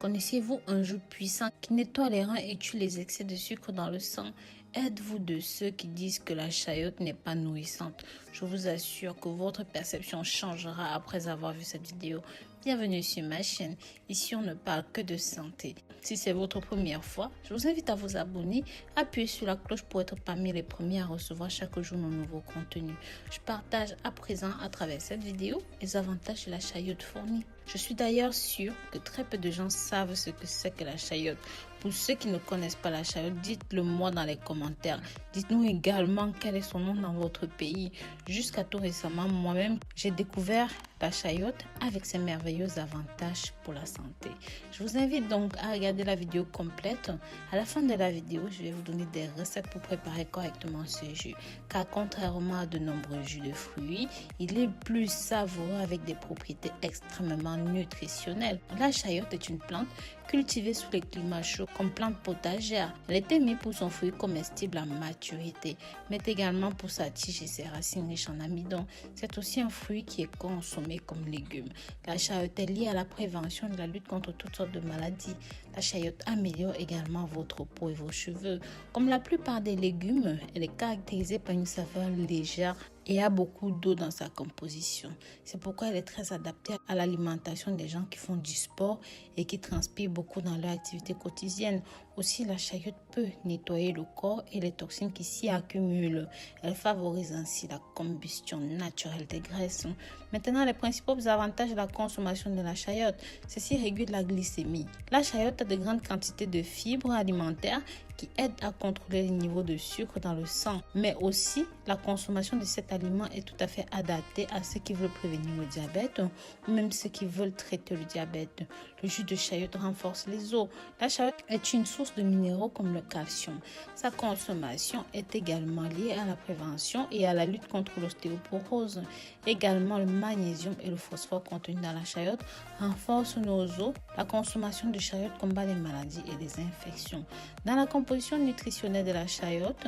Connaissez-vous un jus puissant qui nettoie les reins et tue les excès de sucre dans le sang? Êtes-vous de ceux qui disent que la chayote n'est pas nourrissante? Je vous assure que votre perception changera après avoir vu cette vidéo. Bienvenue sur ma chaîne. Ici, on ne parle que de santé. Si c'est votre première fois, je vous invite à vous abonner, appuyer sur la cloche pour être parmi les premiers à recevoir chaque jour nos nouveaux contenus. Je partage à présent à travers cette vidéo les avantages de la chayote fournie. Je suis d'ailleurs sûre que très peu de gens savent ce que c'est que la chayote. Pour ceux qui ne connaissent pas la chayote, dites-le moi dans les commentaires. Dites-nous également quel est son nom dans votre pays. Jusqu'à tout récemment, moi-même, j'ai découvert la chayote avec ses merveilleux avantages pour la santé. Je vous invite donc à regarder la vidéo complète. À la fin de la vidéo, je vais vous donner des recettes pour préparer correctement ce jus. Car contrairement à de nombreux jus de fruits, il est plus savoureux avec des propriétés extrêmement nutritionnelles. La chayote est une plante cultivée sous les climats chauds comme plante potagère. Elle est aimée pour son fruit comestible à maturité, mais également pour sa tige et ses racines riches en amidon. C'est aussi un fruit qui est consommé comme légume. La chayote est liée à la prévention et la lutte contre toutes sortes de maladies. La chayote améliore également votre peau et vos cheveux. Comme la plupart des légumes, elle est caractérisée par une saveur légère et a beaucoup d'eau dans sa composition. C'est pourquoi elle est très adaptée à l'alimentation des gens qui font du sport et qui transpirent beaucoup dans leur activité quotidienne. Aussi, la chayote peut nettoyer le corps et les toxines qui s'y accumulent. Elle favorise ainsi la combustion naturelle des graisses. Maintenant, les principaux avantages de la consommation de la chayote. Ceci régule la glycémie. La chayote a de grandes quantités de fibres alimentaires qui aident à contrôler les niveaux de sucre dans le sang. Mais aussi, la consommation de cet aliment est tout à fait adaptée à ceux qui veulent prévenir le diabète ou même ceux qui veulent traiter le diabète. Le jus de chayote renforce les os. La chayote est une source de minéraux comme le calcium. Sa consommation est également liée à la prévention et à la lutte contre l'ostéoporose. Également, le magnésium et le phosphore contenus dans la chayote renforcent nos os. La consommation de chayote combat les maladies et les infections. Dans la composition nutritionnelle de la chayote,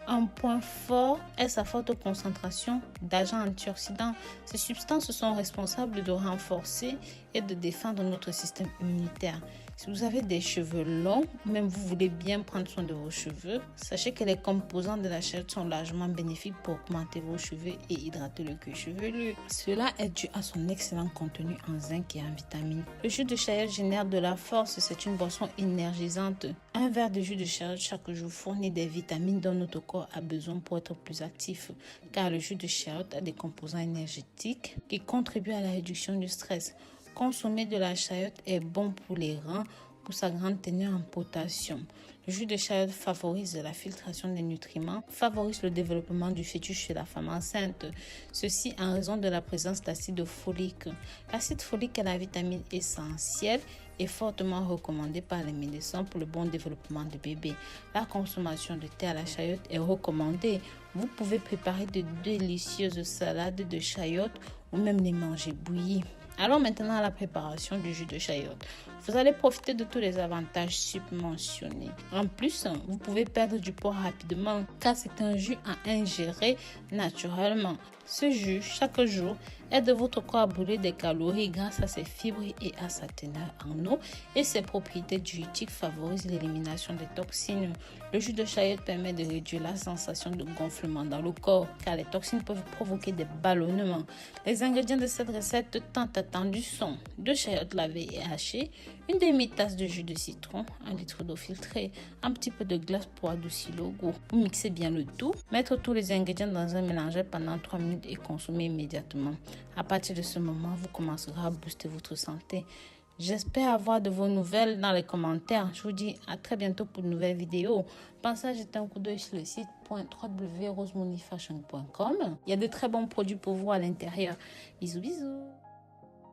un point fort est sa forte concentration d'agents antioxydants. Ces substances sont responsables de renforcer et de défendre notre système immunitaire. Si vous avez des cheveux longs, ou même vous voulez bien prendre soin de vos cheveux, sachez que les composants de la chayote sont largement bénéfiques pour augmenter vos cheveux et hydrater le cuir chevelu. Cela est dû à son excellent contenu en zinc et en vitamines. Le jus de chayote génère de la force, c'est une boisson énergisante. Un verre de jus de chayote chaque jour fournit des vitamines dont notre corps a besoin pour être plus actif, car le jus de chayote a des composants énergétiques qui contribuent à la réduction du stress. Consommer de la chayote est bon pour les reins pour sa grande teneur en potassium. Le jus de chayote favorise la filtration des nutriments, favorise le développement du fœtus chez la femme enceinte. Ceci en raison de la présence d'acide folique. L'acide folique est la vitamine essentielle et fortement recommandée par les médecins pour le bon développement du bébé. La consommation de thé à la chayote est recommandée. Vous pouvez préparer de délicieuses salades de chayote ou même les manger bouillies. Allons maintenant à la préparation du jus de chayote. Vous allez profiter de tous les avantages submentionnés. En plus, vous pouvez perdre du poids rapidement car c'est un jus à ingérer naturellement. Ce jus, chaque jour, aide votre corps à brûler des calories grâce à ses fibres et à sa teneur en eau et ses propriétés diurétiques favorisent l'élimination des toxines. Le jus de chayote permet de réduire la sensation de gonflement dans le corps car les toxines peuvent provoquer des ballonnements. Les ingrédients de cette recette tant attendue sont 2 chayotes lavées et hachées, une demi-tasse de jus de citron, 1 litre d'eau filtrée, un petit peu de glace pour adoucir le goût. Vous mixez bien le tout, mettre tous les ingrédients dans un mélangeur pendant 3 minutes et consommer immédiatement. À partir de ce moment, vous commencerez à booster votre santé. J'espère avoir de vos nouvelles dans les commentaires. Je vous dis à très bientôt pour une nouvelle vidéo. Pensez à jeter un coup d'œil sur le site www.rosemoneyfashion.com. Il y a de très bons produits pour vous à l'intérieur. Bisous, bisous.